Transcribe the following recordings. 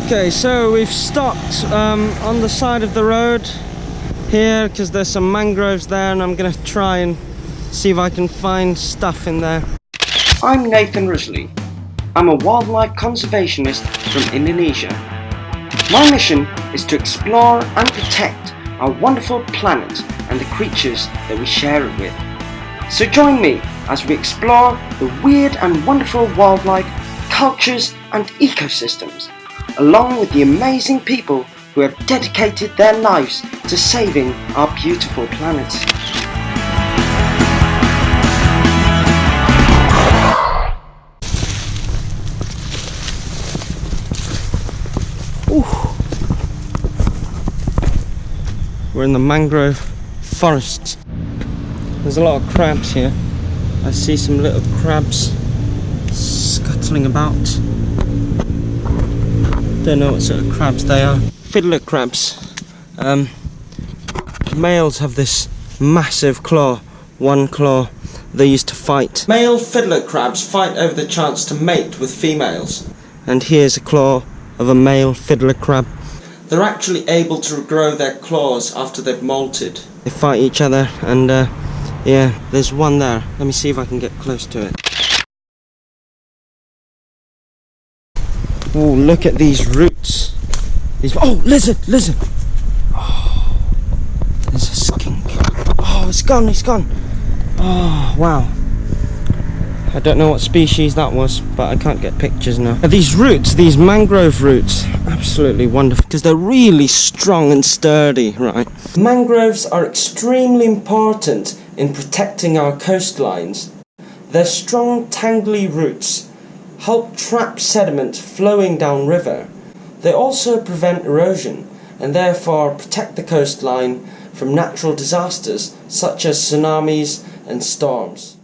Okay, so we've stopped on the side of the road here because there's some mangroves there, and I'm going to try and see if I can find stuff in there. I'm Nathan Risley. I'm a wildlife conservationist from Indonesia. My mission is to explore and protect our wonderful planet and the creatures that we share it with. So join me as we explore the weird and wonderful wildlife, cultures and ecosystems, along with the amazing people who have dedicated their lives to saving our beautiful planet. We're in the mangrove forests. There's a lot of crabs here. I see some little crabs scuttling about. Don't know what sort of crabs they are. Fiddler crabs. Males have this massive claw, one claw they use to fight. Male fiddler crabs fight over the chance to mate with females. And here's a claw of a male fiddler crab. They're actually able to grow their claws after they've molted. They fight each other, and yeah, there's one there. Let me see if I can get close to it. Oh, look at these roots. Oh, lizard! Oh, there's a skink. Oh, it's gone. Oh, wow. I don't know what species that was, but I can't get pictures now. These roots, these mangrove roots, absolutely wonderful because they're really strong and sturdy, right? Mangroves are extremely important in protecting our coastlines. Their strong, tangly roots help trap sediment flowing downriver. They also prevent erosion and therefore protect the coastline from natural disasters such as tsunamis and storms.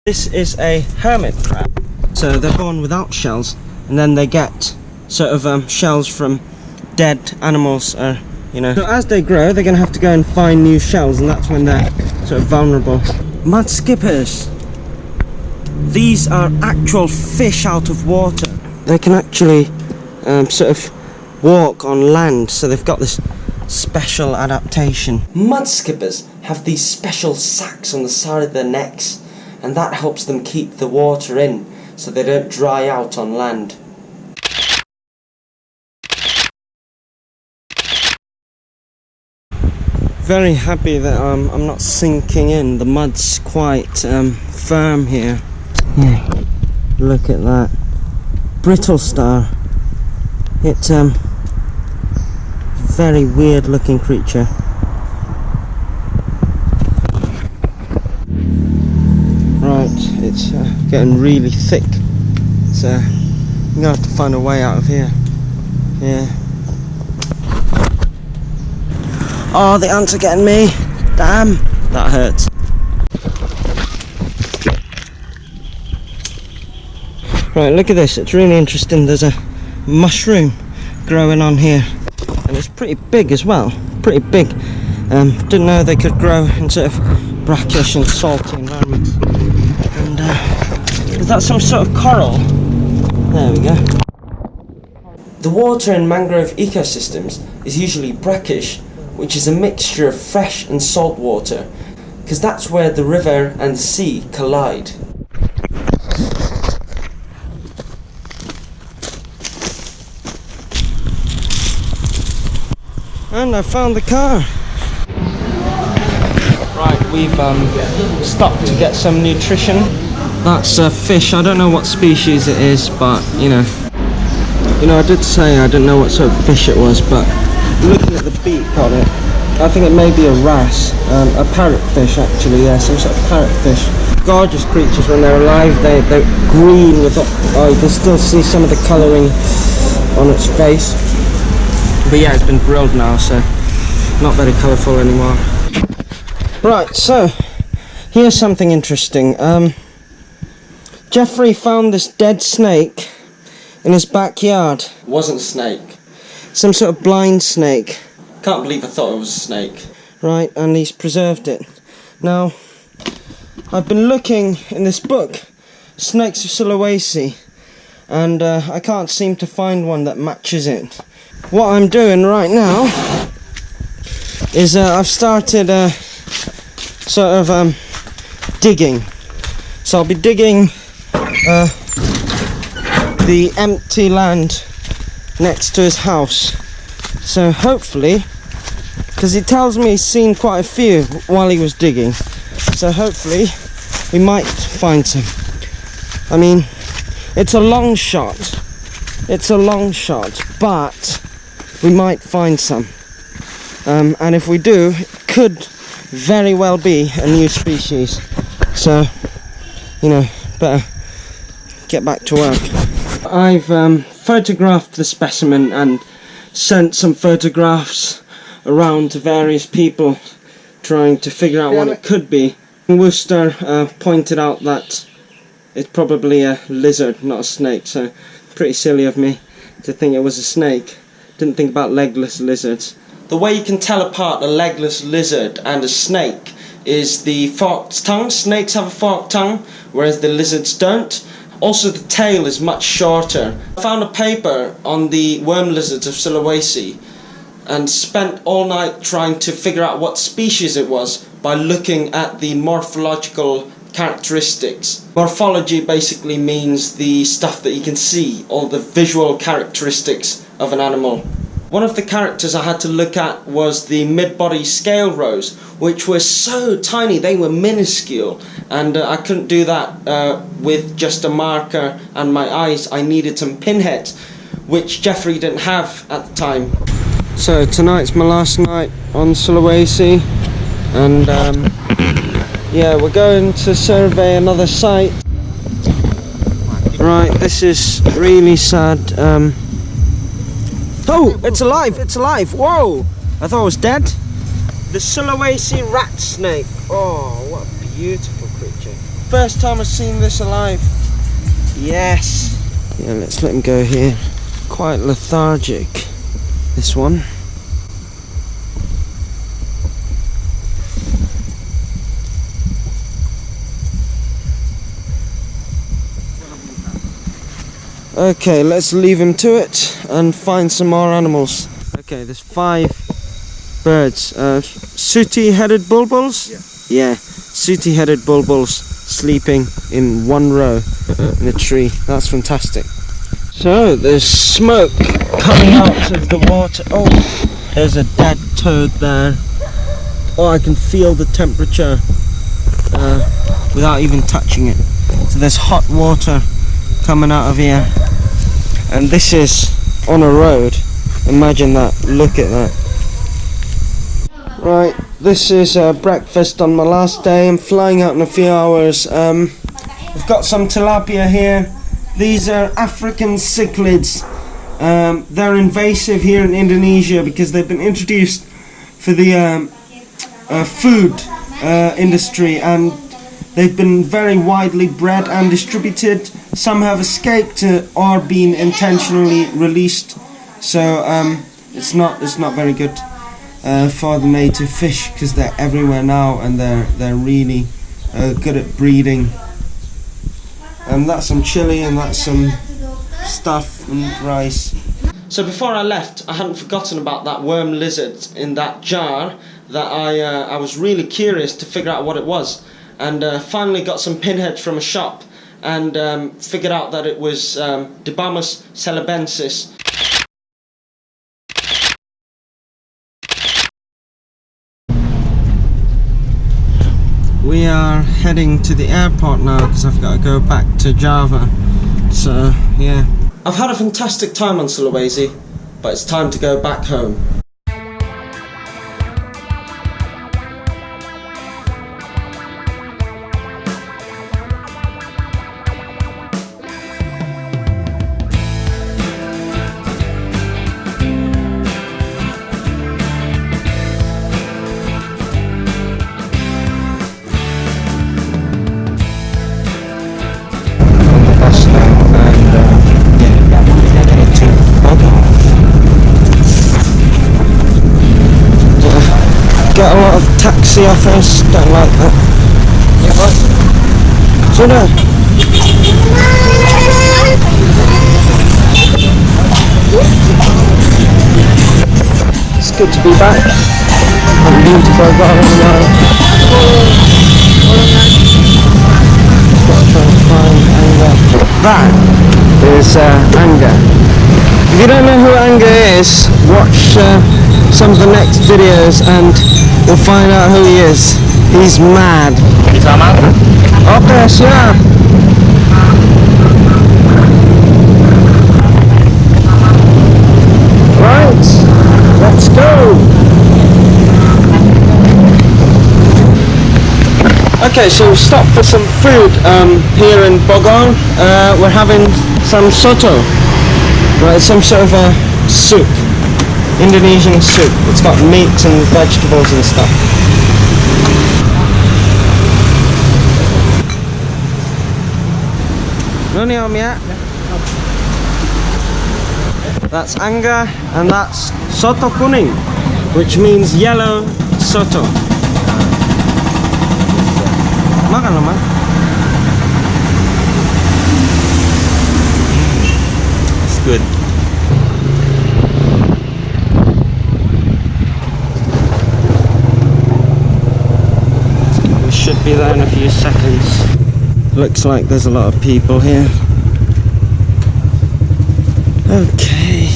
This is a hermit crab, so they're born without shells, and then they get sort of shells from dead animals, you know. So as they grow, they're going to have to go and find new shells, and that's when they're sort of vulnerable. Mud skippers. These are actual fish out of water. They can actually sort of walk on land, so they've got this special adaptation. Mud skippers have these special sacs on the side of their necks, and that helps them keep the water in so they don't dry out on land. Very happy that I'm not sinking in. The mud's quite firm here. Yeah, look at that. Brittle star. It's very weird looking creature. Right, it's getting really thick, so I'm gonna have to find a way out of here. Yeah. Oh, the ants are getting me. Damn, that hurts. Right, look at this. It's really interesting. There's a mushroom growing on here, and it's pretty big as well. Pretty big. Didn't know they could grow in sort of brackish and salty environments. And is that some sort of coral? There we go. The water in mangrove ecosystems is usually brackish, which is a mixture of fresh and salt water, because that's where the river and the sea collide. And I found the car. Right, we've stopped to get some nutrition. That's a fish. I don't know what species it is, but you know, I did say I didn't know what sort of fish it was, but looking at the beak on it, I think it may be a wrasse, a parrotfish actually. Yeah, some sort of parrotfish. Gorgeous creatures when they're alive. They're green with. Oh, you can still see some of the colouring on its face. But yeah, it's been grilled now, so not very colourful anymore. Right, so here's something interesting. Jeffrey found this dead snake in his backyard. It wasn't a snake. Some sort of blind snake. Can't believe I thought it was a snake. Right, and he's preserved it. Now, I've been looking in this book, Snakes of Sulawesi, and I can't seem to find one that matches it. What I'm doing right now is I've started sort of digging. So I'll be digging the empty land next to his house. So hopefully, because he tells me he's seen quite a few while he was digging, so hopefully we might find some. I mean, it's a long shot, but we might find some. And if we do, it could very well be a new species. So, you know, better get back to work. I've photographed the specimen and sent some photographs around to various people trying to figure out what it could be. Worcester pointed out that it's probably a lizard, not a snake, so pretty silly of me to think it was a snake. Didn't think about legless lizards. The way you can tell apart a legless lizard and a snake is the forked tongue. Snakes have a forked tongue, whereas the lizards don't. Also, the tail is much shorter. I found a paper on the worm lizards of Sulawesi and spent all night trying to figure out what species it was by looking at the morphological characteristics. Morphology basically means the stuff that you can see, all the visual characteristics of an animal. One of the characters I had to look at was the mid-body scale rows, which were so tiny, they were minuscule, and I couldn't do that with just a marker and my eyes. I needed some pinheads, which Jeffrey didn't have at the time. So tonight's my last night on Sulawesi, and yeah, we're going to survey another site. Right, this is really sad. Oh, it's alive, it's alive. Whoa, I thought it was dead. The Sulawesi rat snake. Oh, what a beautiful creature. First time I've seen this alive. Yes. Yeah, let's let him go here. Quite lethargic, this one. Okay, let's leave him to it and find some more animals. Okay, there's 5 birds. Sooty-headed bulbuls? Yeah, sooty-headed bulbuls sleeping in one row in a tree. That's fantastic. So, there's smoke coming out of the water. Oh, there's a dead toad there. Oh, I can feel the temperature without even touching it. So there's hot water coming out of here, and this is on a road. Imagine that, look at that. Right, this is breakfast on my last day. I'm flying out in a few hours. We've got some tilapia here. These are African cichlids. They're invasive here in Indonesia because they've been introduced for the food industry, and they've been very widely bred and distributed. Some have escaped or been intentionally released, so it's not very good for the native fish, because they're everywhere now and they're really good at breeding. And that's some chili and that's some stuff and rice. So before I left, I hadn't forgotten about that worm lizard in that jar that I was really curious to figure out what it was. And finally got some pinheads from a shop and figured out that it was Dibamus celebensis. We are heading to the airport now because I've got to go back to Java. So yeah, I've had a fantastic time on Sulawesi, but it's time to go back home. Get a lot of taxi offers, don't like that. Yeah, what? So good to be back. I've been to Bogor in a while. Just trying to find Anga. That is Anga. If you don't know who Anga is, watch some of the next videos and you'll find out who he is. He's mad. Okay, siap. Right, let's go. Okay, so we stopped for some food here in Bogor. We're having some soto. Right, some sort of a soup. Indonesian soup. It's got meat and vegetables and stuff. Noni om ya? That's Anga and that's soto kuning, which means yellow soto. Makan naman. It's good. We should be there in a few seconds. Looks like there's a lot of people here. Okay.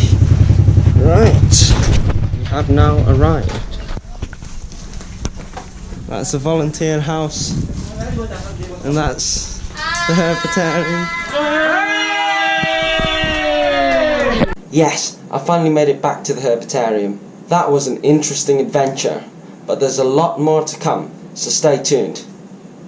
Right. We have now arrived. That's a volunteer house. And that's the herpetarium. Yes, I finally made it back to the herpetarium. That was an interesting adventure, but there's a lot more to come, so stay tuned.